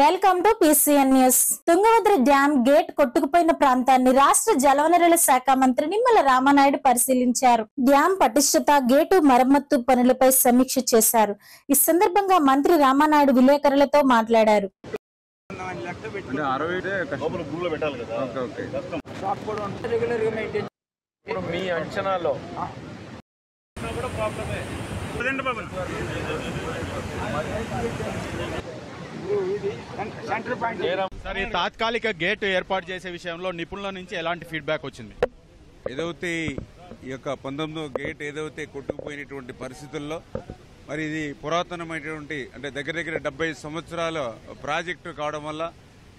Welcome to PCN news. Tungabhadra dam gate కొట్టుకుపోయిన ప్రాంతాన్ని రాష్ట్ర జలవనరుల శాఖ మంత్రి నిమ్మల రామానాయుడు పరిశీలించారు. డ్యాం పటిష్టత, గేటు మరమ్మత్తు పనులపై సమీక్ష చేశారు. ఈ సందర్భంగా మంత్రి రామానాయుడు విలేకరులతో మాట్లాడారు. మీ అంచనాలో సరే, తాత్కాలిక గేట్ ఏర్పాటు చేసే విషయంలో నిపుణుల నుంచి ఎలాంటి ఫీడ్బ్యాక్ వచ్చింది? ఏదైతే ఈ యొక్క 19వ గేట్ ఏదైతే కొట్టుకుపోయినటువంటి పరిస్థితుల్లో మరి ఇది పురాతనమైనటువంటి అంటే దగ్గర 70 సంవత్సరాల ప్రాజెక్టు కావడం వల్ల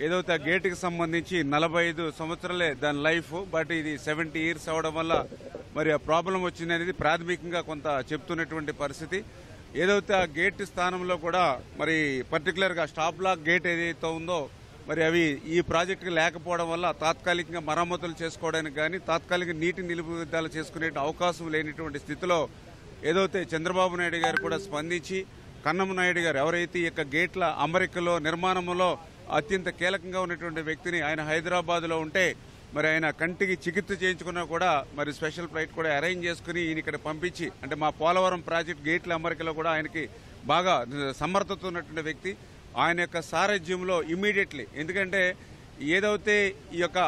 ఏదైతే ఆ గేటుకి సంబంధించి 45 సంవత్సరాలే దాని లైఫ్, బట్ ఇది 70 ఇయర్స్ అవడం వల్ల మరి ఆ ప్రాబ్లం వచ్చింది అనేది ప్రాథమికంగా కొంత చెప్తున్నటువంటి పరిస్థితి. ఏదైతే ఆ గేట్ స్థానంలో కూడా మరి పర్టికులర్గా స్టాప్ లాక్ గేట్ ఏదైతే ఉందో మరి అవి ఈ ప్రాజెక్టుకి లేకపోవడం వల్ల తాత్కాలికంగా మరమ్మతులు చేసుకోవడానికి కానీ తాత్కాలిక నీటి నిలుపుదల చేసుకునే అవకాశం లేనిటువంటి స్థితిలో ఏదైతే చంద్రబాబు నాయుడు గారు కూడా స్పందించి కన్నమ నాయుడు గారు ఎవరైతే ఈ యొక్క గేట్ల అమరికలో నిర్మాణంలో అత్యంత కీలకంగా ఉన్నటువంటి వ్యక్తిని ఆయన హైదరాబాద్లో ఉంటే మరి ఆయన కంటికి చికిత్స చేయించుకున్నా కూడా మరి స్పెషల్ ఫ్లైట్ కూడా అరేంజ్ చేసుకుని ఈయన ఇక్కడ పంపించి అంటే మా పోలవరం ప్రాజెక్ట్ గేట్ల అమరికలో కూడా ఆయనకి బాగా సమర్థత ఉన్నటువంటి వ్యక్తి. ఆయన యొక్క సారథ్యంలో ఇమ్మీడియట్లీ, ఎందుకంటే ఏదైతే ఈ యొక్క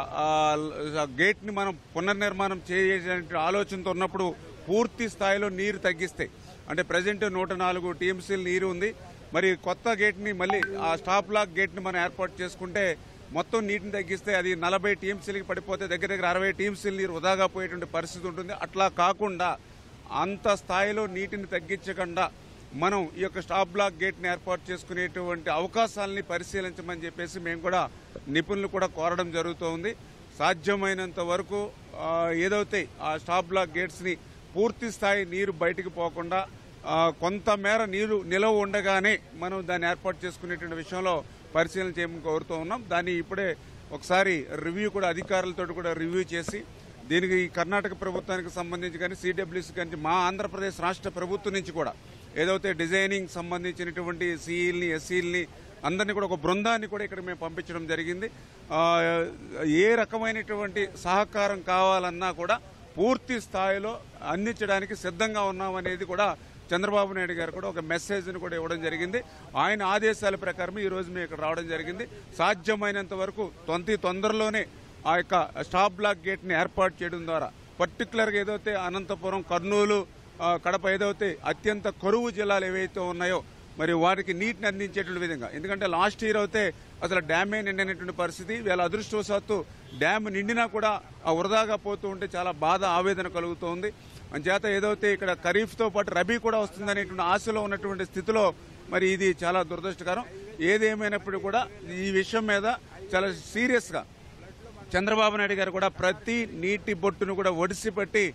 గేట్ని మనం పునర్నిర్మాణం చేయడానికి ఆలోచనతో ఉన్నప్పుడు పూర్తి స్థాయిలో నీరు తగ్గిస్తే అంటే ప్రజెంట్ 104 టీఎంసీలు నీరు ఉంది. మరి కొత్త గేట్ని మళ్ళీ ఆ స్టాప్ లాక్ గేట్ని మనం ఏర్పాటు చేసుకుంటే మొత్తం నీటిని తగ్గిస్తే అది 40 టీఎంసీలకి పడిపోతే దగ్గర 60 టీఎంసీలు నీరు వృధాగా పోయేటువంటి పరిస్థితి ఉంటుంది. అట్లా కాకుండా అంత స్థాయిలో నీటిని తగ్గించకుండా మనం ఈ యొక్క స్టాప్ బ్లాక్ గేట్ని ఏర్పాటు చేసుకునేటువంటి అవకాశాలని పరిశీలించమని చెప్పేసి మేము కూడా నిపుణులు కూడా కోరడం జరుగుతోంది. సాధ్యమైనంత వరకు ఏదైతే ఆ స్టాప్ బ్లాక్ గేట్స్ని పూర్తి స్థాయి నీరు బయటికి పోకుండా కొంతమేర నీరు నిలవ ఉండగానే మనం దాన్ని ఏర్పాటు చేసుకునేటువంటి విషయంలో పరిశీలన చేయమని కోరుతూ ఉన్నాం. దాన్ని ఇప్పుడే ఒకసారి రివ్యూ కూడా అధికారులతో కూడా రివ్యూ చేసి దీనికి కర్ణాటక ప్రభుత్వానికి సంబంధించి కానీ సిడబ్ల్యూసీ కానీ మా ఆంధ్రప్రదేశ్ రాష్ట్ర ప్రభుత్వం నుంచి కూడా ఏదైతే డిజైనింగ్ సంబంధించినటువంటి సిఈల్ని ఎస్సీల్ని అందరినీ కూడా ఒక బృందాన్ని కూడా ఇక్కడ మేము పంపించడం జరిగింది. ఏ రకమైనటువంటి సహకారం కావాలన్నా కూడా పూర్తి స్థాయిలో అందించడానికి సిద్ధంగా ఉన్నామనేది కూడా చంద్రబాబు నాయుడు గారు కూడా ఒక మెసేజ్ని కూడా ఇవ్వడం జరిగింది. ఆయన ఆదేశాల ప్రకారం ఈ రోజు మేము ఇక్కడ రావడం జరిగింది. సాధ్యమైనంత వరకు తొందరలోనే ఆ యొక్క స్టాప్ బ్లాక్ గేట్ని ఏర్పాటు చేయడం ద్వారా పర్టికులర్గా ఏదైతే అనంతపురం, కర్నూలు, కడప ఏదైతే అత్యంత కరువు జిల్లాలు ఏవైతే ఉన్నాయో మరి వారికి నీటిని అందించేటువంటి విధంగా, ఎందుకంటే లాస్ట్ ఇయర్ అయితే అసలు డ్యామే నిండినటువంటి పరిస్థితి. వీళ్ళ అదృష్టవశాత్తు డ్యామ్ నిండినా కూడా వృధాగా పోతూ ఉంటే చాలా బాధ, ఆవేదన కలుగుతోంది. అంచేత ఏదైతే ఇక్కడ ఖరీఫ్తో పాటు రబీ కూడా వస్తుందనేటువంటి ఆశలో ఉన్నటువంటి స్థితిలో మరి ఇది చాలా దురదృష్టకరం. ఏదేమైనప్పుడు కూడా ఈ విషయం మీద చాలా సీరియస్గా చంద్రబాబు నాయుడు గారు కూడా ప్రతి నీటి బొట్టును కూడా ఒడిసిపెట్టి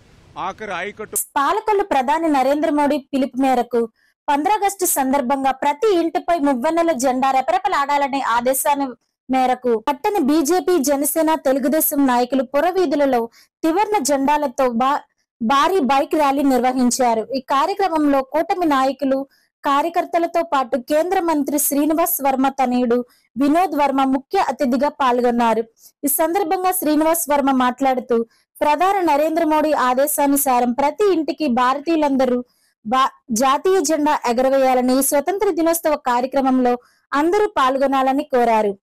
ఆఖరి ఆయకట్టు పాలకొల్లు ప్రధాని నరేంద్ర మోడీ పిలుపు మేరకు 15 ఆగస్టు సందర్భంగా ప్రతి ఇంటిపై మువ్వన్నెల జెండా రెపరెపలాడాలనే ఆదేశాల మేరకు పట్టణ బీజేపీ, జనసేన, తెలుగుదేశం నాయకులు పురవీధులలో త్రివర్ణ జెండాలతో భారీ బైక్ ర్యాలీ నిర్వహించారు. ఈ కార్యక్రమంలో కూటమి నాయకులు, కార్యకర్తలతో పాటు కేంద్ర మంత్రి శ్రీనివాస్ వర్మ తనయుడు వినోద్ వర్మ ముఖ్య అతిథిగా పాల్గొన్నారు. ఈ సందర్భంగా శ్రీనివాస్ వర్మ మాట్లాడుతూ ప్రధాని నరేంద్ర మోడీ ఆదేశానుసారం ప్రతి ఇంటికి భారతీయులందరూ జాతీయ జెండా ఎగరవేయాలని, స్వతంత్ర దినోత్సవ కార్యక్రమంలో అందరూ పాల్గొనాలని కోరారు.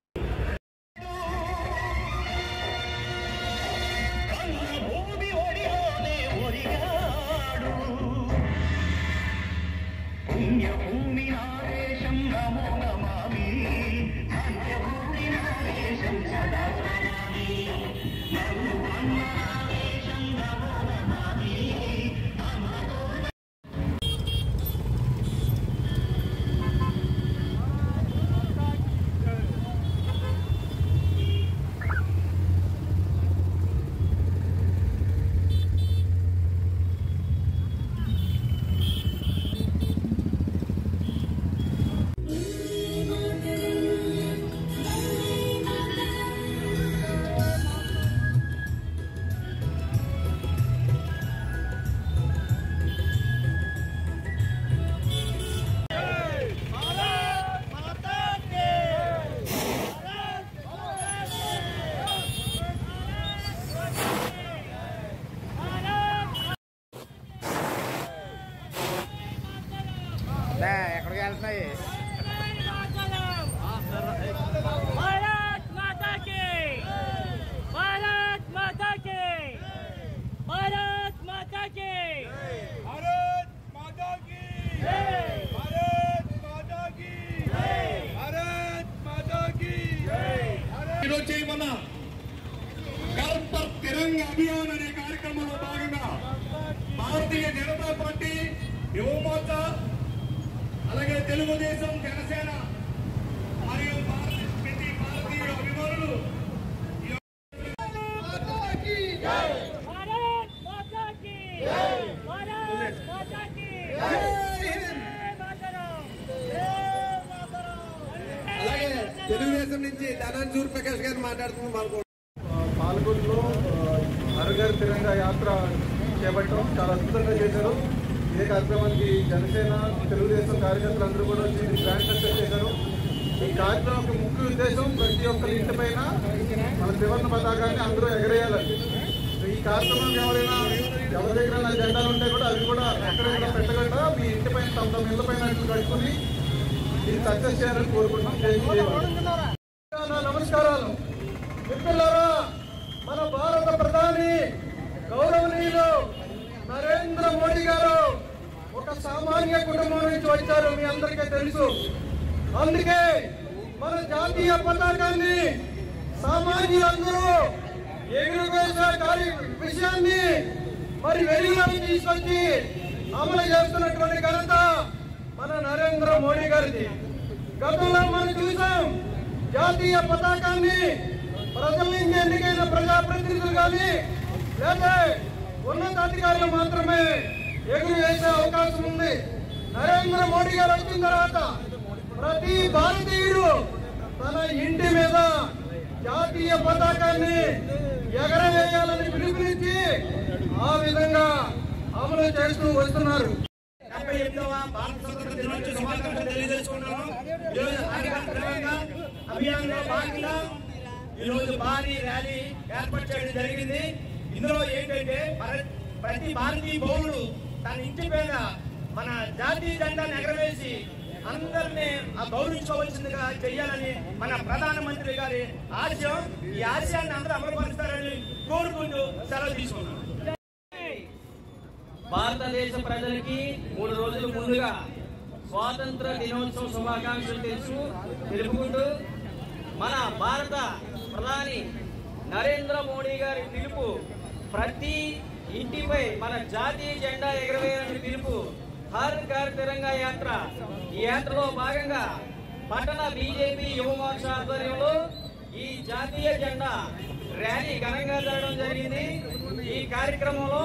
ఎక్కడికి వెళ్తున్నాయి? ఈరోజు చేయమన్న తిరంగా అభియాన్ అనే కార్యక్రమంలో భాగంగా భారతీయ జనతా పార్టీ, యువ మోర్చా, అలాగే తెలుగుదేశం, జనసేన మరియు ప్రతి భారతీయుల అభిమానులు అలాగే తెలుగుదేశం నుంచి ధనంజూర్ ప్రకాష్ గారు మాట్లాడుతున్నారు. పాల్గొంలో హర్ ఘర్ తిరంగా యాత్ర చేపట్టడం చాలా అద్భుతంగా చేశారు. ఇదే కార్యక్రమానికి జనసేన, తెలుగుదేశం కార్యకర్తలు కూడా వచ్చి గ్రాండ్ సక్సెస్ చేశారు. ఈ కార్యక్రమం ముఖ్య ఉద్దేశం ప్రతి ఒక్కరి ఇంటి పైన మన త్రివర్ణ పతాకాన్ని అందరూ ఎగరేయాలని. ఈ కార్యక్రమం ఎవరి దగ్గర జెండాలు ఉంటే కూడా అవి కూడా ఎక్కడెక్కడ పెట్టకుండా మీ ఇంటి పైన తమ ఇళ్ల పైన కట్టుకుని ఇది సక్సెస్ చేయాలని కోరుకుంటున్నాం. నమస్కారాలు మిత్రులారా. మన భారత ప్రధాని గౌరవనీయులు నరేంద్ర మోడీ గారు ఒక సామాన్య కుటుంబం నుంచి వచ్చారు, మీ అందరికీ తెలుసు. అందుకే మన జాతీయ పతాకాన్ని సామాన్యులందరూ ఎగురవేసే విషయాన్ని మరి వెలుగులోకి తీసుకొచ్చి అమలు చేస్తున్నటువంటి ఘనత మన నరేంద్ర మోడీ గారిది. గతంలో మనం చూసాం, జాతీయ పతాకాన్ని ప్రజల నుంచి ఎన్నికైన ప్రజాప్రతినిధులు కానీ లేదా ఉన్నతాధికారులు మాత్రమే ఎగురవేసే అవకాశం ఉంది. నరేంద్ర మోడీ గారు వచ్చిన తర్వాత ప్రతి భారతీయుడు తన ఇంటి మీద జాతీయ పతాకాన్ని ఎగరవేయాలని పిలుపునిచ్చి ఆ విధంగా అమలు చేస్తూ వస్తున్నారు. 78వ భారత స్వతంత్ర దినోత్సవ శుభాకాంక్షలు తెలియజేసుకుంటున్నాను. ఈరోజు అభియాన్లో భాగంగా ఈరోజు భారీ ర్యాలీ ఏర్పాటు చేయడం జరిగింది. ఇందులో ఏంటంటే ప్రతి భారతీయ పౌరుడు తన ఇంటి మీద మన జాతీయ జెండాను ఎగరవేసి అందరినీ గౌరవించవలసిందిగా చెయ్యాలని మన ప్రధానమంత్రి గారి ఆశయం. ఈ ఆశయాన్ని అందరూ అమలుపరుస్తారని కోరుకుంటూ సెలవు తీసుకున్నాను. భారతదేశ ప్రజలకి 3 రోజుల ముందుగా స్వాతంత్ర దినోత్సవ శుభాకాంక్షలు తెలుపుకుంటూ మన భారత ప్రధాని నరేంద్ర మోడీ గారి పిలుపు ప్రతి ఇంటిపై మన జాతీయ జెండా ఎగరవేయాలని పిలుపు హర్ ఘర్ తిరంగా యాత్ర. ఈ యాత్రలో భాగంగా పట్టణ బీజేపీ యువ మోర్చా ఆధ్వర్యంలో ఈ జాతీయ జెండా ర్యాలీ ఘనంగా జరగడం జరిగింది. ఈ కార్యక్రమంలో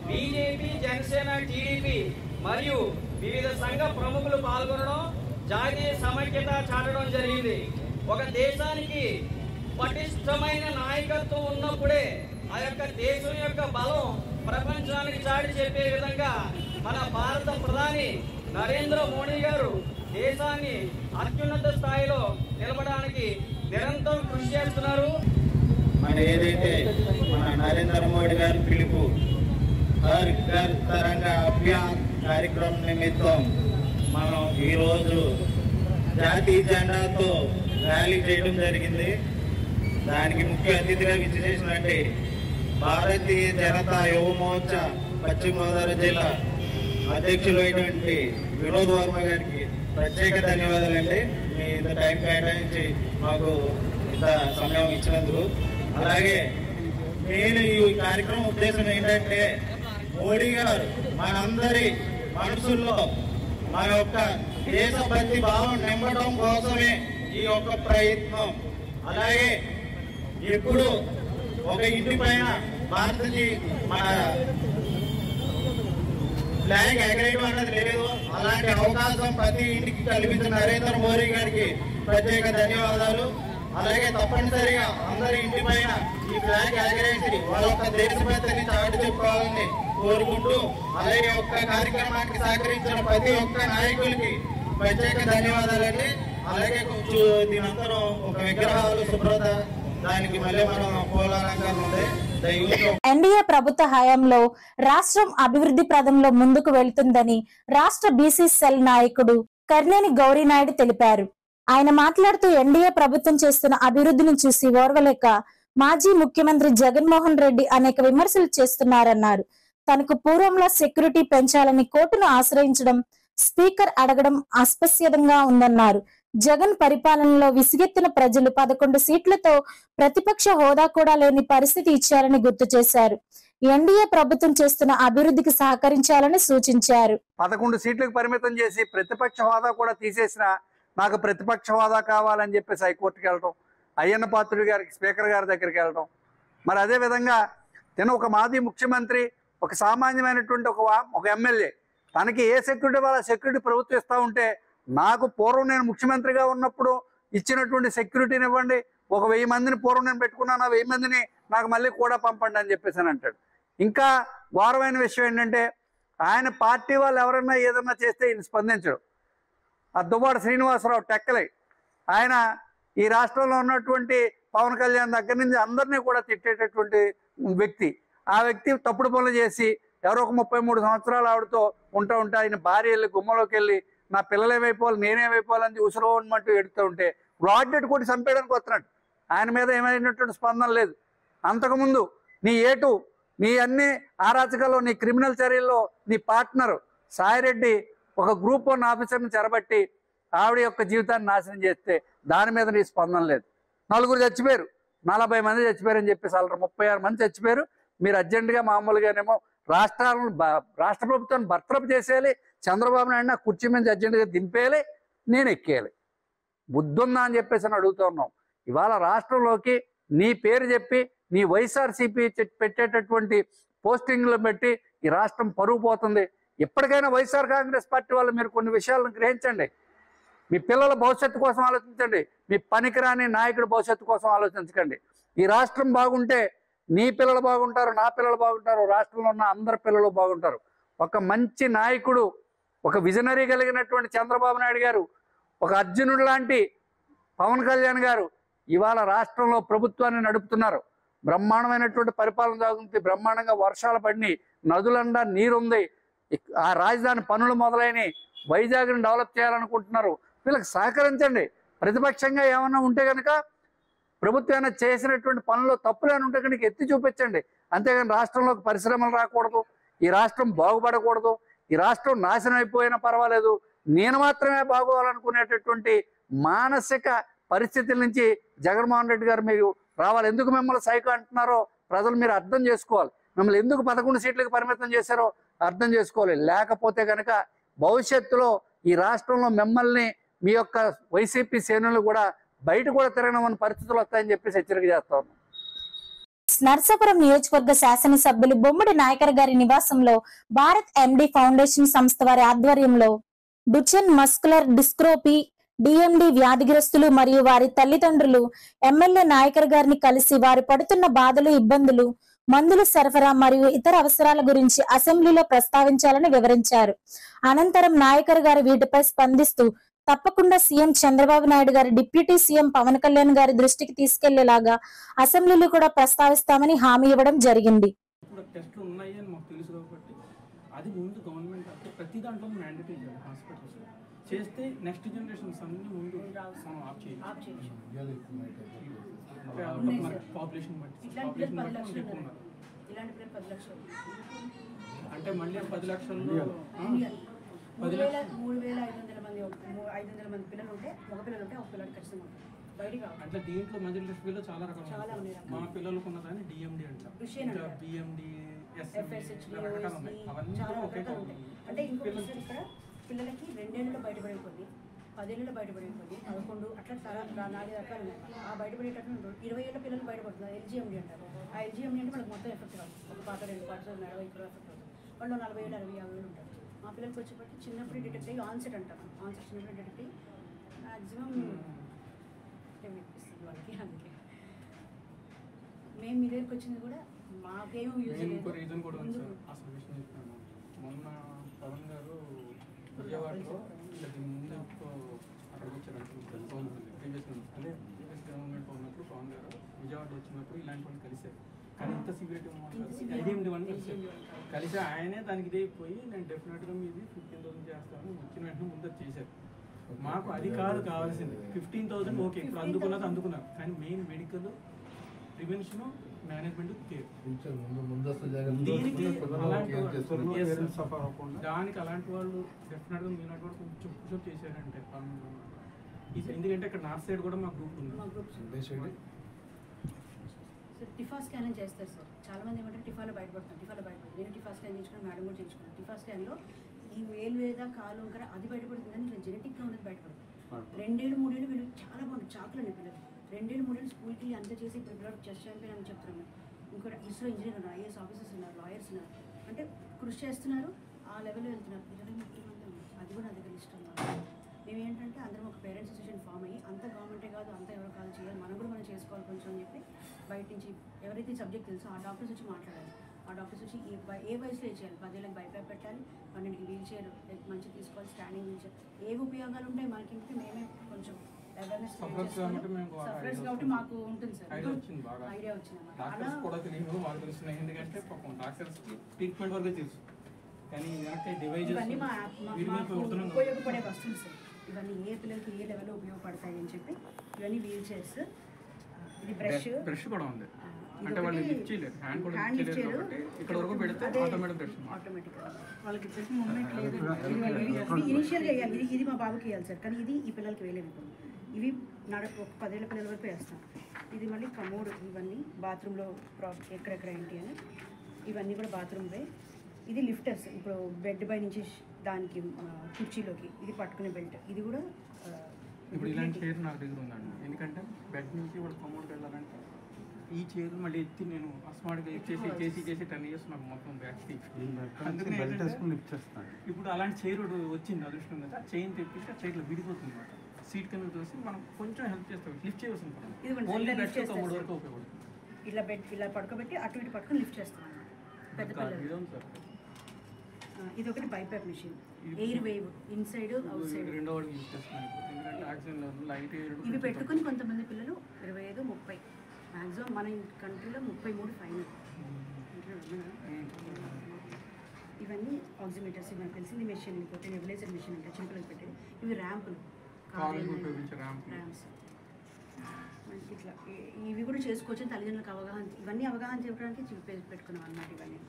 బీజేపీ, జనసేన, టీడీపీ మరియు వివిధ సంఘ ప్రముఖులు పాల్గొనడం, జాతీయ సమైక్యత చాటడం జరిగింది. ఒక దేశానికి పటిష్టమైన నాయకత్వం ఉన్నప్పుడే ఆ యొక్క దేశం యొక్క బలం ప్రపంచానికి చాటి చెప్పే విధంగా మన భారత ప్రధాని నరేంద్ర మోడీ గారు దేశాన్ని అత్యున్నత స్థాయిలో నిలపడానికి నిరంతరం కృషి చేస్తున్నారు. మన ఏదైతే మన నరేంద్ర మోడీ గారి పిలుపు హర్ ఘర్ తిరంగా అభియాన్ కార్యక్రమం నిమిత్తం మనం ఈరోజు జాతీయ జెండాతో ర్యాలీ చేయడం జరిగింది. దానికి ముఖ్య అతిథిగా విచ్చేసినట్టు భారతీయ జనతా యువ మోర్చా పశ్చిమ గోదావరి జిల్లా అధ్యక్షులైనటువంటి వినోద్ వర్మ గారికి ప్రత్యేక ధన్యవాదాలండి. మీ ఇంత టైం కేటాయించి మాకు ఇంత సమయం ఇచ్చినందుకు. అలాగే నేను ఈ కార్యక్రమం ఉద్దేశం ఏంటంటే మోడీ గారు మనందరి మనసుల్లో మన యొక్క దేశభక్తి భావం నింపడం కోసమే ఈ యొక్క ప్రయత్నం. అలాగే ఎప్పుడు ఒక ఇంటి పైన భారతీయ మన ఫ్లాగ్ ఎగరేయడం అనేది లేదు. అలాంటి అవకాశం ప్రతి ఇంటికి కల్పించిన నరేంద్ర మోడీ గారికి ప్రత్యేక ధన్యవాదాలు. అలాగే తప్పనిసరిగా అందరి ఇంటి పైన ఈ ఫ్లాగ్ ఎగరేసి వాళ్ళ యొక్క దేశభక్తిని చాటి చెప్పుకోవాలని కోరుకుంటూ, అలాగే ఒక్క కార్యక్రమానికి సహకరించిన ప్రతి ఒక్క నాయకులకి ప్రత్యేక ధన్యవాదాలండి. అలాగే దీనంతరం ఒక విగ్రహాలు శుభ్రత దానికి మళ్ళీ మనం పూలాలంకరణ ఉంటాయి. ఎన్డీఏ ప్రభుత్వ హయాంలో రాష్ట్రం అభివృద్ధి ప్రదంలో ముందుకు వెళ్తుందని రాష్ట్ర బీసీ సెల్ నాయకుడు కర్నేని గౌరీనాయుడు తెలిపారు. ఆయన మాట్లాడుతూ ఎన్డీఏ ప్రభుత్వం చేస్తున్న అభివృద్ధిని చూసి ఓర్వలేక మాజీ ముఖ్యమంత్రి జగన్మోహన్ రెడ్డి అనేక విమర్శలు చేస్తున్నారన్నారు. తనకు పూర్వంలో సెక్యూరిటీ పెంచాలని కోర్టును ఆశ్రయించడం, స్పీకర్ అడగడం అస్పశ్యంగా ఉందన్నారు. జగన్ పరిపాలనలో విసిగెత్తిన ప్రజలు 11 సీట్లతో ప్రతిపక్ష హోదా కూడా లేని పరిస్థితి ఇచ్చారని గుర్తు చేశారు. ఎన్డీఏ ప్రభుత్వం చేస్తున్న అభివృద్ధికి సహకరించాలని సూచించారు. 11 సీట్లకు పరిమితం చేసి ప్రతిపక్ష హోదా కూడా తీసేసిన నాకు ప్రతిపక్ష హోదా కావాలని చెప్పేసి హైకోర్టుకి వెళ్ళడం, అయ్యన్న పాత్రుడి గారికి స్పీకర్ గారి దగ్గరికి వెళ్ళడం, మరి అదే విధంగా నేను ఒక మాజీ ముఖ్యమంత్రి, ఒక సామాన్యమైనటువంటి ఒక ఎమ్మెల్యే, తనకి ఏ సెక్యూరిటీ వాళ్ళ సెక్యూరిటీ ప్రభుత్వం ఇస్తూ ఉంటే నాకు పూర్వం నేను ముఖ్యమంత్రిగా ఉన్నప్పుడు ఇచ్చినటువంటి సెక్యూరిటీని ఇవ్వండి, ఒక 1000 మందిని పూర్వం నేను పెట్టుకున్నాను, 1000 మందిని నాకు మళ్ళీ కూడా పంపండి అని చెప్పేసి అని అంటాడు. ఇంకా ఘోరమైన విషయం ఏంటంటే ఆయన పార్టీ వాళ్ళు ఎవరైనా ఏదన్నా చేస్తే ఈయన స్పందించడు. ఆ దువ్వాడ శ్రీనివాసరావు టెక్కలై ఆయన ఈ రాష్ట్రంలో ఉన్నటువంటి పవన్ కళ్యాణ్ దగ్గర నుంచి అందరినీ కూడా తిట్టేటటువంటి వ్యక్తి. ఆ వ్యక్తి తప్పుడు పనులు చేసి ఎవరో ఒక 33 సంవత్సరాలు ఆవిడతో ఉంటే ఆయన భార్య వెళ్ళి గుమ్మలోకి వెళ్ళి నా పిల్లలు ఏమైపోవాలి, నేనేమైపోవాలని ఉసురోమంటూ ఎడుతూ ఉంటే రాడ్డెట్ కొట్టి చంపేయడానికి వస్తున్నాడు. ఆయన మీద ఏమైనటువంటి స్పందన లేదు. అంతకుముందు నీ ఏటు నీ అన్ని అరాచకాల్లో నీ క్రిమినల్ చర్యల్లో నీ పార్ట్నర్ సాయిరెడ్డి ఒక గ్రూప్ 1 ఆఫీసర్ని చెరబట్టి ఆవిడ యొక్క జీవితాన్ని నాశనం చేస్తే దాని మీద నీ స్పందన లేదు. 4 చచ్చిపోయారు, 40 మంది చచ్చిపోయారని చెప్పేసి అలా 36 మంది చచ్చిపోయారు. మీరు అర్జెంటుగా మామూలుగానేమో రాష్ట్ర ప్రభుత్వాన్ని బర్తరఫ్ చేసేయాలి, చంద్రబాబు నాయుడు నా కుర్చీ మీద అర్జెంటుగా దింపేయాలి, నేను ఎక్కేయాలి. బుద్ధుందా అని చెప్పేసి అని అడుగుతున్నాం. ఇవాళ రాష్ట్రంలోకి నీ పేరు చెప్పి నీ వైఎస్ఆర్సీపీ పెట్టేటటువంటి పోస్టింగ్లు పెట్టి ఈ రాష్ట్రం పరుగు పోతుంది. ఎప్పటికైనా వైఎస్ఆర్ కాంగ్రెస్ పార్టీ వాళ్ళు మీరు కొన్ని విషయాలను గ్రహించండి. మీ పిల్లల భవిష్యత్తు కోసం ఆలోచించండి, మీ పనికిరాని నాయకుడి భవిష్యత్తు కోసం ఆలోచించకండి. ఈ రాష్ట్రం బాగుంటే నీ పిల్లలు బాగుంటారు, నా పిల్లలు బాగుంటారు, రాష్ట్రంలో ఉన్న అందరి పిల్లలు బాగుంటారు. ఒక మంచి నాయకుడు, ఒక విజనరీ కలిగినటువంటి చంద్రబాబు నాయుడు గారు, ఒక అర్జునుడు లాంటి పవన్ కళ్యాణ్ గారు ఇవాళ రాష్ట్రంలో ప్రభుత్వాన్ని నడుపుతున్నారు. బ్రహ్మాండమైనటువంటి పరిపాలన సాగుతుంది. బ్రహ్మాండంగా వర్షాలు పడినాయి, నదులండా నీరుంది, ఆ రాజధాని పనులు మొదలైన వైజాగ్ని డెవలప్ చేయాలనుకుంటున్నారు. వీళ్ళకి సహకరించండి. ప్రతిపక్షంగా ఏమన్నా ఉంటే కనుక ప్రభుత్వం చేసినటువంటి పనుల్లో తప్పులేని ఉంటే కనుక ఎత్తి చూపించండి. అంతేగాని రాష్ట్రంలోకి పరిశ్రమలు రాకూడదు, ఈ రాష్ట్రం బాగుపడకూడదు, ఈ రాష్ట్రం నాశనం అయిపోయినా పర్వాలేదు, నేను మాత్రమే బాగోవాలనుకునేటటువంటి మానసిక పరిస్థితుల నుంచి జగన్మోహన్ రెడ్డి గారు మీరు రావాలి. ఎందుకు మిమ్మల్ని సైకో అంటున్నారో ప్రజలు మీరు అర్థం చేసుకోవాలి. మిమ్మల్ని ఎందుకు 11 సీట్లకు పరిమితం చేశారో అర్థం చేసుకోవాలి. లేకపోతే కనుక భవిష్యత్తులో ఈ రాష్ట్రంలో మిమ్మల్ని మీ యొక్క వైసీపీ శ్రేణులు కూడా బయట కూడా తిరగని పరిస్థితులు వస్తాయని చెప్పేసి హెచ్చరిక చేస్తా ఉన్నాం. నర్సాపురం నియోజకవర్గ శాసనసభ్యులు బొమ్మడి నాయకర్ గారి నివాసంలో భారత్ ఎండి ఫౌండేషన్ సంస్థ వారి ఆధ్వర్యంలో డుచెన్ మస్కులర్ డిస్ట్రోఫీ డిఎండి వ్యాధిగ్రస్తులు మరియు వారి తల్లిదండ్రులు ఎమ్మెల్యే నాయకర్ గారిని కలిసి వారు పడుతున్న బాధలు, ఇబ్బందులు, మందుల సరఫరా మరియు ఇతర అవసరాల గురించి అసెంబ్లీలో ప్రస్తావించాలని వివరించారు. అనంతరం నాయకర్ గారు వీటిపై స్పందిస్తూ తప్పకుండా సీఎం చంద్రబాబు నాయుడు గారు డిప్యూటీ సీఎం పవన్ కళ్యాణ్ గారి దృష్టికి తీసుకెళ్లేలాగా అసెంబ్లీలో కూడా ప్రస్తావిస్తామని హామీ ఇవ్వడం జరిగింది. టెస్టులు ఉన్నాయి అని మాకు తెలుసు కాబట్టి అది ముందు గవర్నమెంట్ అంటే ప్రతి దాంట్లో మ్యాండేటరీ చేయాలి. హాస్పిటల్స్ చేస్తే నెక్స్ట్ జనరేషన్స్ అన్ని ముందు మనం ఆఫ్ చేయాలి. పాపులేషన్ బట్టి ఎక్కువ ఉన్నారు అంటే మళ్ళీ 10 లక్షల్లో 3,500 మంది పిల్లలు ఉంటే మగ పిల్లలు ఉంటే ఒక పిల్లలు ఖచ్చితంగా బయటికి అంటే దీంట్లో మధ్య పిల్లలు చాలా రకాలు ఉన్నాయి. మా పిల్లలకు ఉన్నదాన్ని డిఎండి అంటారు, బిఎండి, రకాలు ఉన్నాయి. అవన్నీ ఒకే అంటే ఇంకొక ఇక్కడ పిల్లలకి 2 ఏళ్ళలో బయటపడే కొద్ది, 10 ఏళ్ళలో బయటపడే కొద్ది, 11 అట్లా చాలా 4 రకాలు ఉన్నాయి. ఆ బయటపడేటట్టు 20 ఏళ్ళ పిల్లలు బయటపడుతున్నారు. ఎల్జిఎండి అంటారు. ఆ ఎల్జిఎండి అంటే మనకు మొత్తం ఎఫెక్ట్ కాదు. ఒక పాత 2 పార్ట్స్ 40 ఇక్కడ ఎఫెక్ట్ అవుతుంది. వాళ్ళు 40 ఏళ్ళు 60 50 ఏళ్ళు ఉంటారు. మా పిల్లలకి వచ్చేప్పటికి చిన్నప్పుడు డిటెక్ట్ అయ్యి ఆన్సెట్ అంటారు. ఆన్సెట్ చిన్నప్పుడు డిటెక్ట్ అయ్యి మ్యాక్సిమం ఇప్పిస్తుంది వాళ్ళకి. అందుకే మేము మీ దగ్గరికి వచ్చింది కూడా మాకేమీ యూజ్ లేదు. రీజన్ కూడా ఉంది సార్. ఆ సొల్యూషన్ చెప్తాను. మొన్న పవన్ గారు విజయవాడలో ముందు అక్కడికి వచ్చారంటే ప్రీవియస్ గవర్నమెంట్ ఉన్నప్పుడు పవన్ గారు విజయవాడ వచ్చినప్పుడు ఇలాంటి వాళ్ళు కలిశారు. కానీ ఇంత సివియరిటీ ఐడిఎండి వన్ కలిసి ఆయనే దానికి ఇదైపోయి నేను డెఫినెట్గా మీది 15,000 చేస్తాను వచ్చిన వెంటనే ముందు చేశారు. మాకు అది కాదు కావాల్సింది 15,000 ఓకే ఇప్పుడు అందుకున్నారు కానీ main medical prevention management care దానికి అలాంటి వాళ్ళు డెఫినెట్గా మీనాటి కూడా కొంచెం పుషప్ చేశారంటే ఎందుకంటే ఇక్కడ నార్త్ సైడ్ కూడా మా గ్రూప్ ఉంది. సార్ టిఫా స్కాన్ చేస్తారు సార్. చాలా మంది ఏమంటారు టిఫాలో బయటపడుతుంది. నేను టిఫా స్కాన్ చేయించుకున్నాను, మేడం కూడా చేయించుకున్నాను. టిఫా స్కాన్లో ఈ వేలు లేదా కాలు వంకర అది బయటపడుతుందని ఇట్లా జెనెటిక్గా ఉన్నది బయటపడుతుంది. 2 ఏళ్ళు 3 ఏళ్ళు వీళ్ళు చాలా బాగుంటుంది చాకులండి పిల్లలు. 2 ఏళ్ళు 3 ఏళ్ళు స్కూల్కి వెళ్ళి అంతా చేసి ఇప్పుడు పిల్లలు చెస్ట్ ఛాంపియన్ అని చెప్తున్నాను. ఇంకోటి ఇస్రో ఇంజనీర్ ఉన్నారు, ఐఏఎస్ ఆఫీసర్స్ ఉన్నారు, లాయర్స్ ఉన్నారు. అంటే కృషి చేస్తున్నారు, ఆ లెవెల్లో వెళ్తున్నారు. పిల్లలు అది కూడా నా దగ్గర ఇష్టం. మేము ఏంటంటే అందరం ఒక పేరెంట్స్ అసోసియేషన్ ఫామ్ అయ్యి అంత గవర్నమెంటే కాదు అంత ఎవరు కాదు చేయాలి, మనం కూడా మనం చేసుకోవాలి కొంచెం అని చెప్పి బయట నుంచి ఎవరైతే సబ్జెక్ట్ తెలుసో ఆ డాక్టర్స్ వచ్చి మాట్లాడాలి. ఆ డాక్టర్స్ వచ్చి ఏ వయసులో చేయాలి, 10 ఏళ్ళకి బైపాప్ పెట్టాలి, 12కి వీల్ చైర్ మంచిగా తీసుకోవాలి, స్టాండింగ్ వీల్ చైర్ ఏవి ఉపయోగాలు ఉంటాయి మనకి ఇంటికి మేమే కొంచెం అవేర్నెస్ సఫరర్స్ కాబట్టి మాకు ఉంటుంది సార్ ఐడియా వచ్చింది. ఇవన్నీ మాకు ఉపయోగపడే వస్తువులు సార్. ఇవన్నీ ఏ పిల్లలకి ఏ లెవెల్లో ఉపయోగపడతాయి అని చెప్పి ఇవన్నీ వీల్ చైర్స్. ఇది బ్రష్ కూడా ఉంది అంటే వాళ్ళు లిఫ్ట్ చేయలేరు, హ్యాండ్ కూడా లిఫ్ట్ చేయలేరు కాబట్టి ఇక్కడ వరకు పెడితే ఆటోమేటిక్గా వాళ్ళకి ఇప్పటికీ మూమెంట్ లేదు. ఇనిషియల్గా వేయాలి, ఇది మా బాబుకి వేయాలి సార్, కానీ ఇది ఈ పిల్లలకి వేయలేదు. ఇప్పుడు ఇవి ఒక 10 ఏళ్ళ పిల్లల వరకు వేస్తాం. ఇది మళ్ళీ కమోడ్, ఇవన్నీ బాత్రూంలో ఎక్కడెక్కడ ఏంటి అని ఇవన్నీ కూడా బాత్రూమ్వే. ఇది లిఫ్టర్స్, ఇప్పుడు బెడ్ పై నుంచి దానికి కుర్చీలోకి ఇది పట్టుకునే బెల్ట్. ఇది కూడా ఇప్పుడు ఇలాంటి చైర్ నాకు దగ్గర ఉందండి. ఎందుకంటే బెడ్ నుంచి ఇప్పుడు కమోడ్కి వెళ్ళాలంటే ఈ చైర్ మళ్ళీ ఎత్తి నేను అస్మార్ట్గా చేసి 10 years నాకు మొత్తం బ్యాక్ అందుకని లిఫ్ట్ చేస్తాను. ఇప్పుడు అలాంటి చైర్ వచ్చింది అదృష్టం కదా, చైన్ తెప్పిస్తే చైర్లో విడిపోతుంది అనమాట. సీట్ కింద చూసి మనం కొంచెం హెల్ప్ చేస్తాం, లిఫ్ట్ చేయవలసింది వరకు ఉపయోగపడుతుంది. ఇలా బెడ్ ఇలా పడుకోబెట్టి అటు ఇటు పట్టుకొని లిఫ్ట్ చేస్తాం అన్నమాట. పెద్ద ఇది ఒకటి BiPAP machine, air wave inside outside. ఇవి పెట్టుకుని కొంతమంది పిల్లలు 25, 30 మ్యాక్సిమం మన కంట్రీలో 33 ఫైనల్. ఇవన్నీ ఆక్సిమీటర్స్, నాకు తెలిసింది మెషిన్. ఇంకోటి నెబులైజర్ మెషిన్ అంటే చిన్నపిల్లలు పెట్టేది. ఇవి ర్యాంపులు, ర్యాంప్స్ ఇట్లా ఇవి కూడా చేసుకోవచ్చు తల్లిదండ్రులకు అవగాహన. ఇవన్నీ అవగాహన చెప్పడానికి పెట్టుకున్నాం అన్నమాట. ఇవన్నీ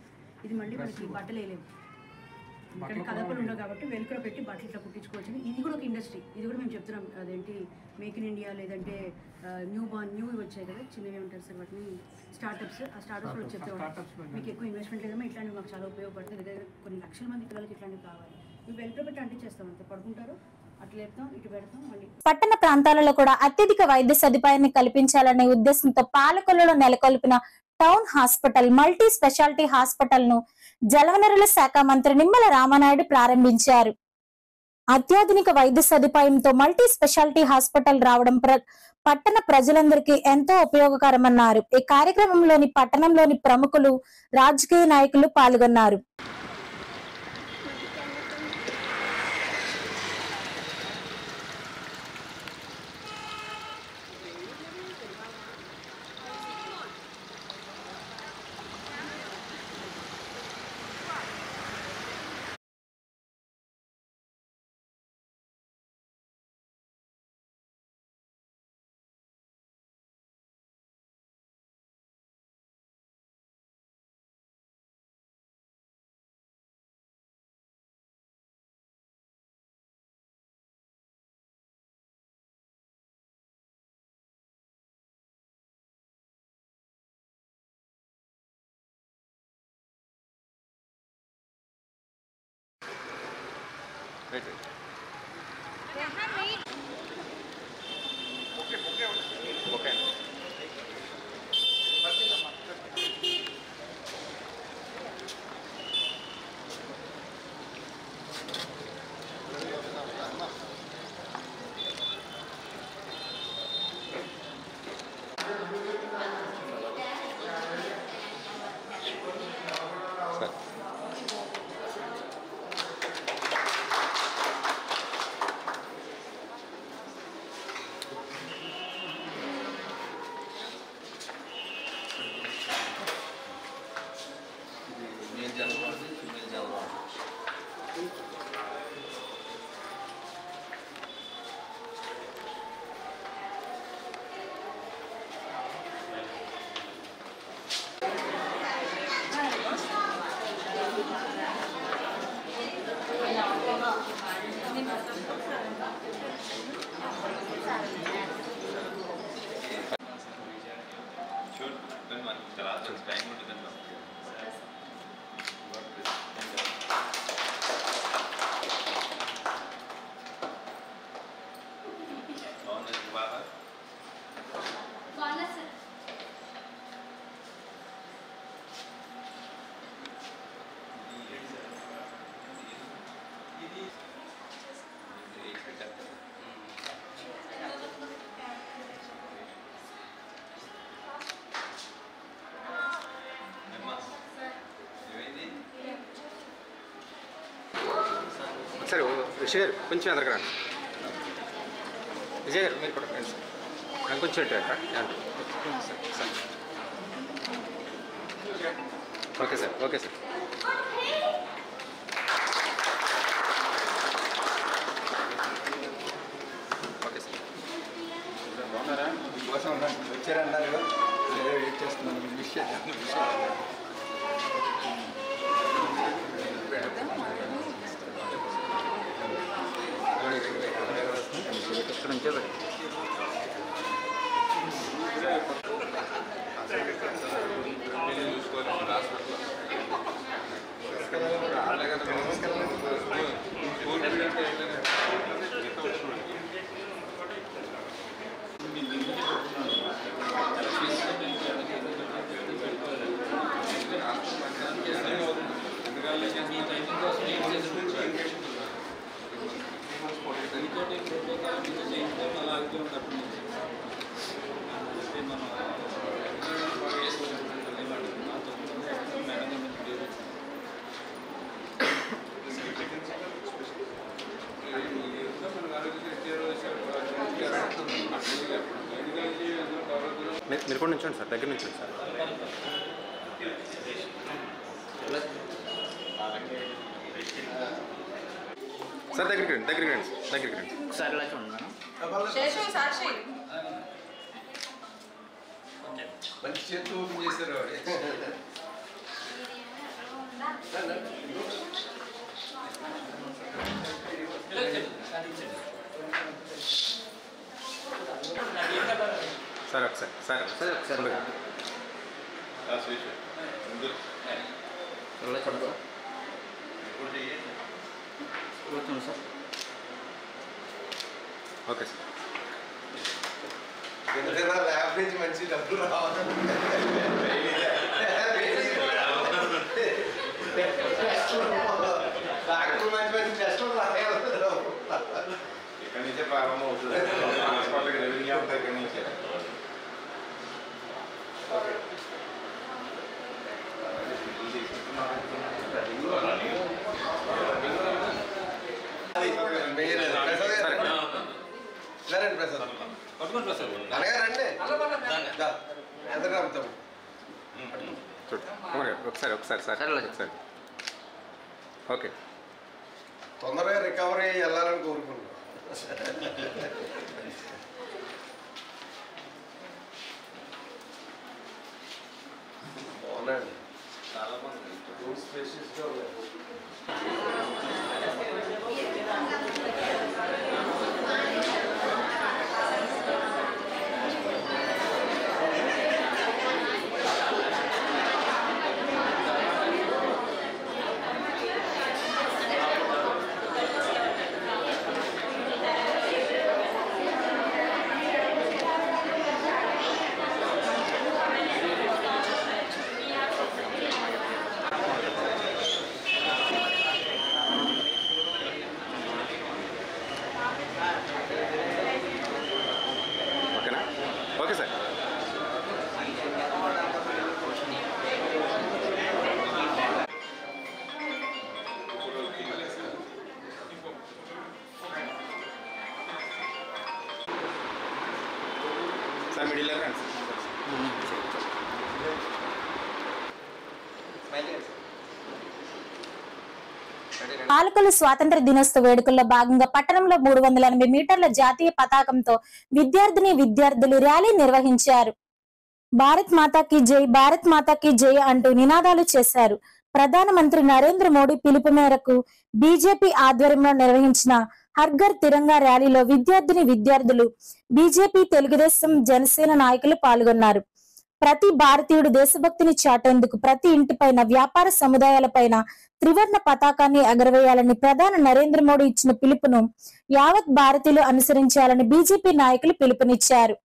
ఇది మళ్ళీ మనకి బట్టలు వేయలేవు, ఇక్కడ కదపలు ఉండవు కాబట్టి వెలుకలో పెట్టి బట్టలు ఇట్లా కుట్టించుకోవచ్చు. ఇది కూడా ఒక ఇండస్ట్రీ. ఇది కూడా మేము చెప్తున్నాం, అదేంటి మేక్ ఇన్ ఇండియా లేదంటే న్యూ వచ్చాయి కదా చిన్నవి ఉంటారు సార్, వాటిని స్టార్టప్స్. ఆ స్టార్టప్స్ కూడా చెప్తాం మీకు ఎక్కువ ఇన్వెస్ట్మెంట్ లేదమ్మా, ఇట్లాంటివి మాకు చాలా ఉపయోగపడుతుంది. దగ్గర కొన్ని లక్షల మంది పిల్లలకి ఇట్లాంటివి కావాలి. ఇవి వెలుకలో పెట్టి అంటించేస్తాం, అంతే పడుకుంటారు, అట్లా చెప్తాం, ఇటు పెడతాం. మళ్ళీ పట్టణ ప్రాంతాలలో కూడా అత్యధిక వైద్య సదుపాయాన్ని కల్పించాలనే ఉద్దేశంతో పాలకొల్లులో నెలకొల్పిన town hospital multi speciality hospital ను జలవనరుల శాఖ మంత్రి నిమ్మల రామానాయుడు ప్రారంభించారు. అత్యాధునిక వైద్య సదుపాయంతో మల్టీ స్పెషాలిటీ హాస్పిటల్ రావడం పట్టణ ప్రజలందరికీ ఎంతో ఉపయోగకరమన్నారు. ఈ కార్యక్రమంలోని పట్టణంలోని ప్రముఖులు, రాజకీయ నాయకులు పాల్గొన్నారు. సరే విజయ్ గారు కొంచెం ఎదరికి రండి. విజయ్ గారు మీరు కూడా ఫ్రెండ్స్ నాకు కొంచెం okay sir okay sir okay sir బాగున్నారా? మీకోసం వచ్చారన్నారు, వెయిట్ చేస్తున్నాను. మిస్ చేశాను. మీరు కూడా నుంచోండి సార్, దగ్గర నుంచోండి సార్. సార్ దగ్గరికి రండి, దగ్గరికి రండి, దగ్గరికి రండి. ఒకసారి ఇలా చూడండి. మంచి చేతి ఓపెన్ చేశారు. సార్ ఒకసారి సార్ సార్ ఒకసారి ఓకే సార్. యావరేజ్ మంచి డబ్బులు రావాలి. డాక్టర్ మంచి మంచి టెస్టులు రాయాలి. ఇక్కడి నుంచే ప్రారంభం అవుతుంది. హాస్పిటల్కి రెవెన్యూ అవుతుంది ఇక్కడి నుంచే. ఒకసారి ఒకసారి సార్ ఒకసారి ఓకే. తొందరగా రికవరీ అయ్యి వెళ్ళాలని కోరుకుంటున్నాం. అవునండి, చాలా మంది ఫుడ్ స్పెషలిస్ట్గా ఉన్నారు. పాలకొల్లు స్వాతంత్ర దినోత్సవ వేడుకల్లో భాగంగా పట్టణంలో 380 మీటర్ల జాతీయ పతాకంతో విద్యార్థులు ర్యాలీ నిర్వహించారు. భారత్ మాతాకి జై, భారత్ మాతాకి జై అంటూ నినాదాలు చేశారు. ప్రధానమంత్రి నరేంద్ర మోడీ పిలుపు మేరకు బీజేపీ ఆధ్వర్యంలో నిర్వహించిన హర్ ఘర్ తిరంగా ర్యాలీలో విద్యార్థులు బీజేపీ, తెలుగుదేశం, జనసేన నాయకులు పాల్గొన్నారు. ప్రతి భారతీయుడు దేశభక్తిని చాటేందుకు ప్రతి ఇంటిపైన, వ్యాపార సముదాయాలపైన త్రివర్ణ పతాకాన్ని ఎగరవేయాలని ప్రధాని నరేంద్ర మోడీ ఇచ్చిన పిలుపును యావత్ భారతీయులు అనుసరించాలని బీజేపీ నాయకులు పిలుపునిచ్చారు.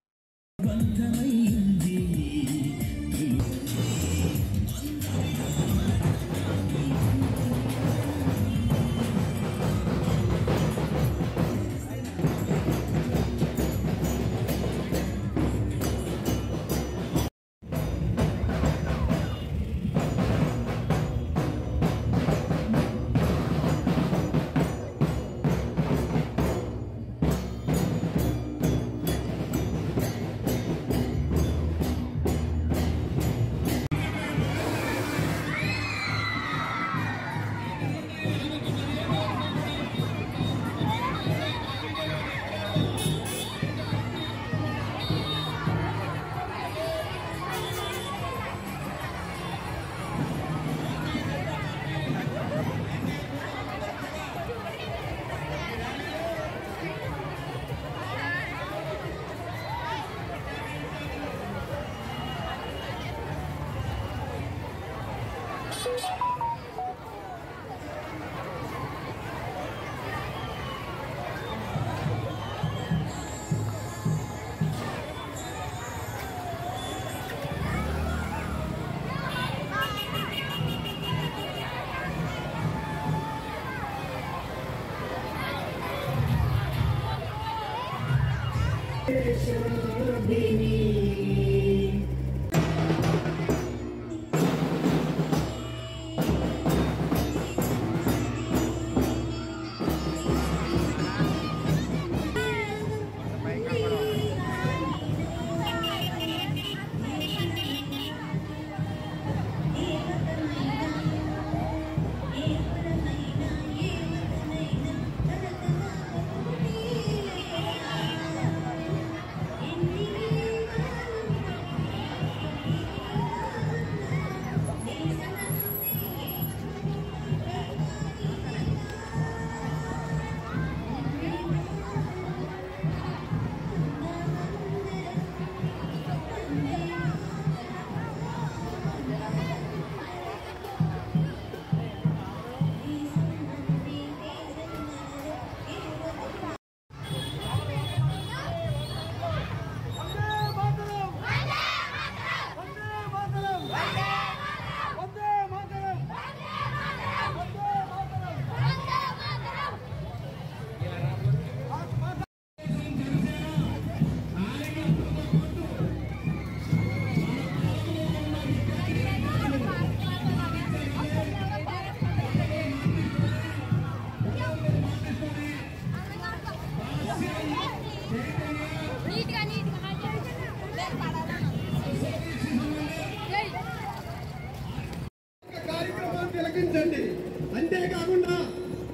అంతేకాకుండా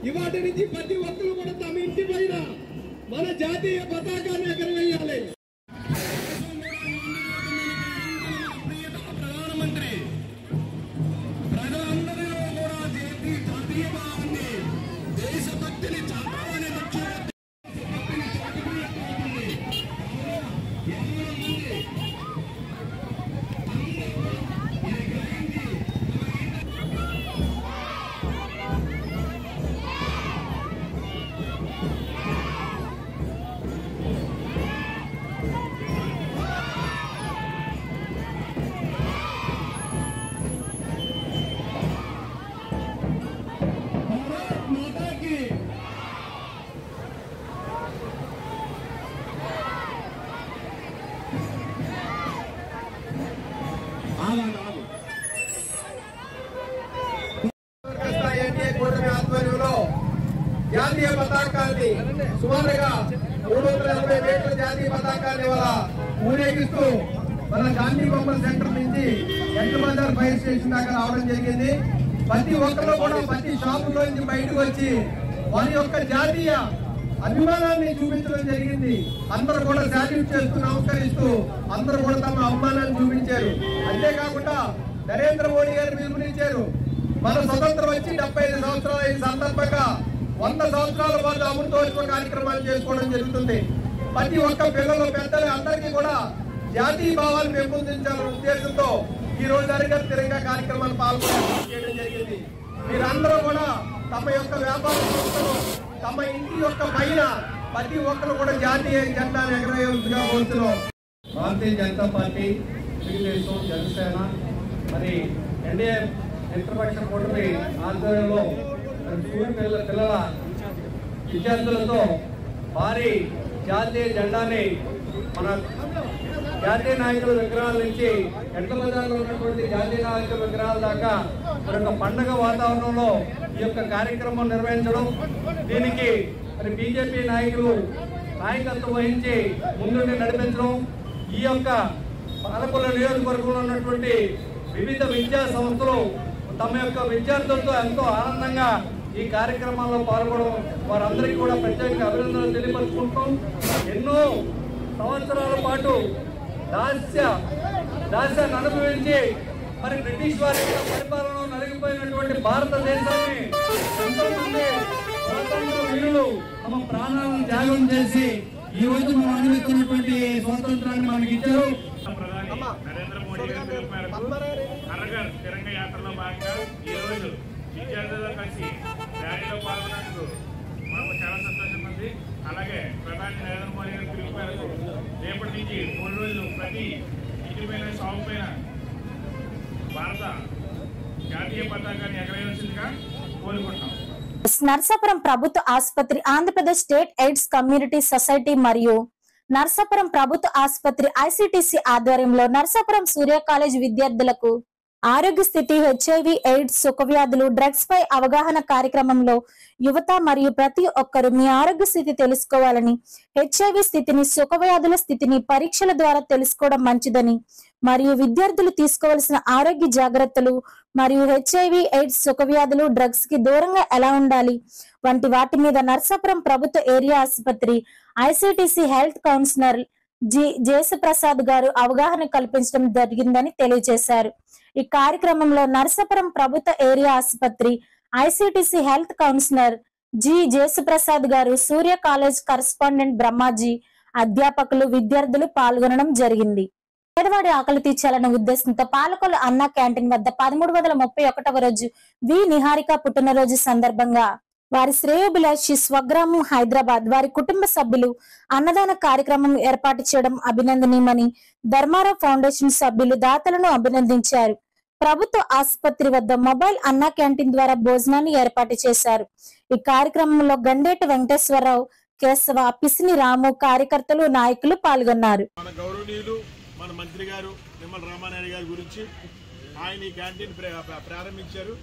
ఇవాటి నుంచి ప్రతి ఒక్కరు కూడా తమ ఇంటి పైన మన జాతీయ పతాకాన్ని ఎగరవేయాలి. ప్రధానమంత్రి ప్రజలందరిలో కూడా జాతీయ భావాన్ని, దేశభక్తిని చాటాలనే లక్ష్యం ఆధ్వర్యంలో జాతీయ పతాకాన్ని సుమారుగా 340 మీటర్ల జాతీయ పతాకాన్ని ఊరేగిస్తూ మన గాంధీ బొమ్మల సెంటర్ నుంచి ఎల్ బజార్ ఫైర్ స్టేషన్ దాకా రావడం జరిగింది. ప్రతి ఒక్కరు కూడా ప్రతి షాపులో నుంచి బయటకు వచ్చి వారి యొక్క జాతీయ అభిమానాన్ని చూపించడం జరిగింది. అందరూ కూడా శాల్యూట్ చేస్తూ నమస్కరిస్తూ అందరూ కూడా తమ అభిమానాన్ని చూపించారు. అంతేకాకుండా నరేంద్ర మోడీ గారు పిలుపునిచ్చారు, మన స్వతంత్రం వచ్చి 75 సంవత్సరాల ఈ సందర్భంగా 100 సంవత్సరాల పాటు అమృతోత్సవ కార్యక్రమాలు చేసుకోవడం జరుగుతుంది. ప్రతి ఒక్క పిల్లలు పెద్దలు అందరికీ కూడా జాతీయ భావాలు పెంపొందించాలనే ఉద్దేశంతో ఈ రోజు అరగర్ తిరంగా కార్యక్రమాలు పాల్గొనడం జరిగింది. మీరందరూ కూడా తమ యొక్క వ్యాపార సంస్థలు తమ ఇంటి యొక్క పైన ప్రతి ఒక్కరు కూడా జాతీయ జెండాను ఎగరేయవలసిగా కోరుతున్నాం. భారతీయ జనతా పార్టీ, తెలుగుదేశం, జనసేన మరి ఎన్డీఏ మిత్రపక్ష కూటమి ఆధ్వర్యంలో స్కూల్ పిల్లల విద్యార్థులతో భారీ జాతీయ జెండాని మన జాతీయ నాయకుల విగ్రహాల నుంచి ఎడ్ల బజార్లో ఉన్నటువంటి జాతీయ నాయకుల విగ్రహాల దాకా ఒక పండగ వాతావరణంలో ఈ యొక్క కార్యక్రమం నిర్వహించడం, దీనికి మరి బీజేపీ నాయకులు నాయకత్వం వహించి ముందుండి నడిపించడం, ఈ యొక్క పాలకొల్లు నియోజకవర్గంలో ఉన్నటువంటి వివిధ విద్యా సంస్థలు తమ యొక్క విద్యార్థులతో ఎంతో ఆనందంగా ఈ కార్యక్రమాల్లో పాల్గొనడం వారందరికీ కూడా ప్రత్యేక అభినందనలు తెలియపరుచుకుంటాం. ఎన్నో సంవత్సరాల పాటు దాస్యాన్ని అనుభవించి మరి బ్రిటిష్ వారి పరిపాలనలో నలిగిపోయినటువంటి భారతదేశాన్ని ఎంతో మంది స్వాతంత్ర వీరులు తమ ప్రాణాలను త్యాగం చేసి ఈ రోజు మనం అనుభవిస్తున్నటువంటి స్వాతంత్రాన్ని మనకి ఇచ్చారు. నరేంద్ర మోడీ గారి పిలుపు మేరకు హర్ఘర్ తిరంగా యాత్రలో భాగంగా ఈ రోజు విద్యార్థులతో కలిసి ర్యాలీలో పాల్గొన్నందుకు మాకు చాలా సంతోషంగా ఉంది. అలాగే ప్రధాని నరేంద్ర మోడీ గారి పిలుపు మేరకు రేపటి నుంచి 3 రోజులు ప్రతి ఇంటి పైన సాగు పైన భారత జాతీయ పతాకాన్ని ఎగరేయాల్సిందిగా కోరుకుంటున్నాం. నర్సాపురం ప్రభుత్వ ఆసుపత్రి, Andhra Pradesh state AIDS community society మరియు నర్సాపురం ప్రభుత్వ ఆసుపత్రి ఐసిటిసి ఆధ్వర్యంలో నర్సాపురం సూర్య కాలేజ్ విద్యార్థులకు ఆరోగ్య స్థితి, హెచ్ఐవి, ఎయిడ్స్, సుఖవ్యాధులు, డ్రగ్స్ పై అవగాహన కార్యక్రమంలో యువత మరియు ప్రతి ఒక్కరు మీ ఆరోగ్య స్థితి తెలుసుకోవాలని, హెచ్ఐవి స్థితిని, సుఖవ్యాధుల స్థితిని పరీక్షల ద్వారా తెలుసుకోవడం మంచిదని మరియు విద్యార్థులు తీసుకోవాల్సిన ఆరోగ్య జాగ్రత్తలు మరియు హెచ్ఐవి, ఎయిడ్స్, సుఖవ్యాధులు, డ్రగ్స్ కి దూరంగా ఎలా ఉండాలి వంటి వాటి మీద నర్సాపురం ప్రభుత్వ ఏరియా ఆసుపత్రి ఐసిటిసి హెల్త్ కౌన్సిలర్ జేసుప్రసాద్ గారు అవగాహన కల్పించడం జరిగిందని తెలియజేశారు. ఈ కార్యక్రమంలో నర్సాపురం ప్రభుత్వ ఏరియా ఆసుపత్రి ఐసిటిసి హెల్త్ కౌన్సిలర్ జేసుప్రసాద్ గారు, సూర్య కాలేజ్ కరెస్పాండెంట్ బ్రహ్మాజీ, అధ్యాపకులు, విద్యార్థులు పాల్గొనడం జరిగింది. పేదవాడి ఆకలి తీర్చాలన్న ఉద్దేశంతో పాలకొల్లు అన్నా క్యాంటీన్ వద్ద 1331వ రోజు వి నిహారిక పుట్టినరోజు సందర్భంగా వారి శ్రేయోభిలాషి స్వగ్రామం హైదరాబాద్ వారి కుటుంబ సభ్యులు అన్నదాన కార్యక్రమం ఏర్పాటు చేయడం అభినందనీయమని ధర్మారావు ఫౌండేషన్ సభ్యులు దాతలను అభినందించారు. ప్రభుత్వ ఆసుపత్రి వద్ద మొబైల్ అన్నా క్యాంటీన్ ద్వారా భోజనాన్ని ఏర్పాటు చేశారు. ఈ కార్యక్రమంలో గండేటి వెంకటేశ్వరరావు, కేశవ, పిసిని రాము, కార్యకర్తలు, నాయకులు పాల్గొన్నారు. మన గౌరవనీయులు మన మంత్రి గారు నిమ్మల రామానాయుడు గారి గురించి ఆయన ఈ క్యాంటీన్ ప్రారంభించారు.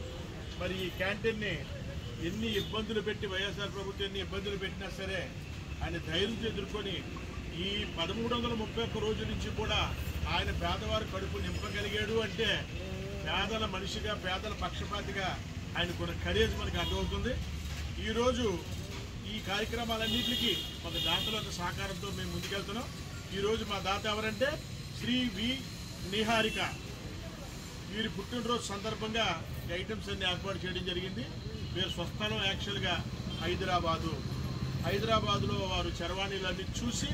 మరి ఈ క్యాంటీన్ని ఎన్ని ఇబ్బందులు పెట్టి వైఎస్ఆర్ ప్రభుత్వం ఎన్ని ఇబ్బందులు పెట్టినా సరే ఆయన ధైర్యంతో ఎదుర్కొని ఈ 1331 రోజు నుంచి కూడా ఆయన పేదవారి కడుపు నింపగలిగాడు అంటే పేదల మనిషిగా, పేదల పక్షపాతిగా ఆయనకున్న కరేజ్ మనకి అర్థమవుతుంది. ఈరోజు ఈ కార్యక్రమాలన్నింటికి మన దాతల సహకారంతో మేము ముందుకెళ్తున్నాం. ఈరోజు మా దాత ఎవరంటే శ్రీ వి నిహారిక. వీరి పుట్టినరోజు సందర్భంగా ఐటమ్స్ అన్ని ఏర్పాటు చేయడం జరిగింది. వీరి స్వస్థలం యాక్చువల్గా హైదరాబాదులో వారు చరవాణీలన్నీ చూసి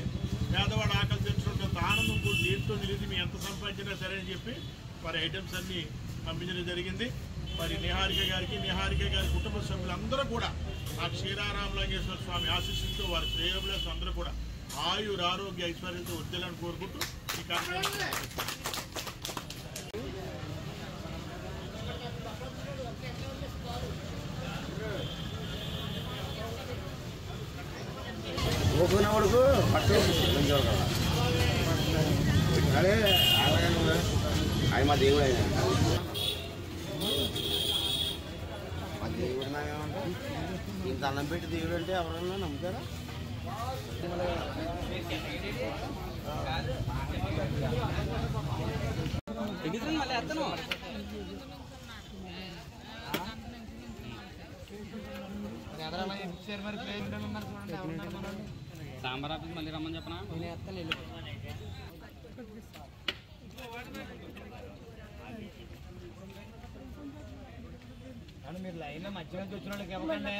పేదవాడు ఆకలి తెచ్చుకుంటే ఆనందం కూడా దేంతో నిలిచి మీ ఎంత సంపాదించినా సరే అని చెప్పి వారి ఐటమ్స్ అన్ని పంపించడం జరిగింది. మరి నిహారిక గారి కుటుంబ సభ్యులందరూ కూడా ఆ క్షీరారామలింగేశ్వర స్వామి ఆశీస్సులతో వారి శ్రేయోభిలాషులు అందరూ కూడా ఆరోగ్య ఐశ్వర్యంతో వర్ధిల్లాలని కోరుకుంటూ ఈ కార్యక్రమం అరే ఆయన మా దేవుడు, ఆయన మా దేవుడు నాకేమంటే ఇంత అన్నం పెట్టి దేవుడు అంటే ఎవరన్నా నమ్ముతారా? సాంబార్ ఆఫీస్ మళ్ళీ రమ్మని చెప్పనా? మీరు లైన్ మధ్య నుంచి వచ్చిన వాళ్ళకి ఇవ్వకండి.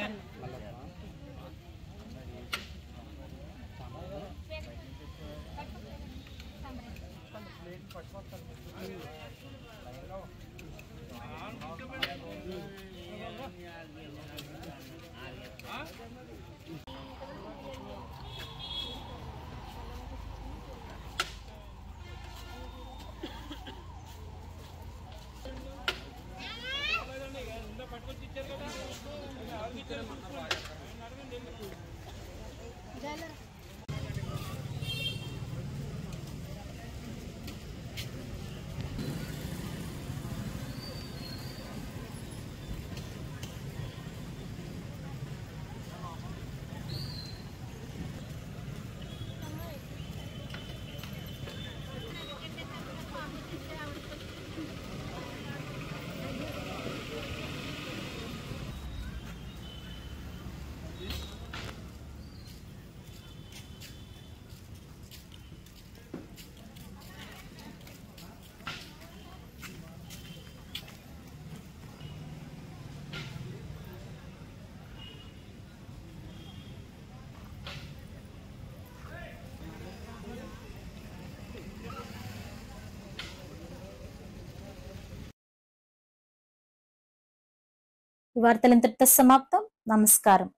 వార్తలు ఇంతటితో సమాప్తం. నమస్కారం.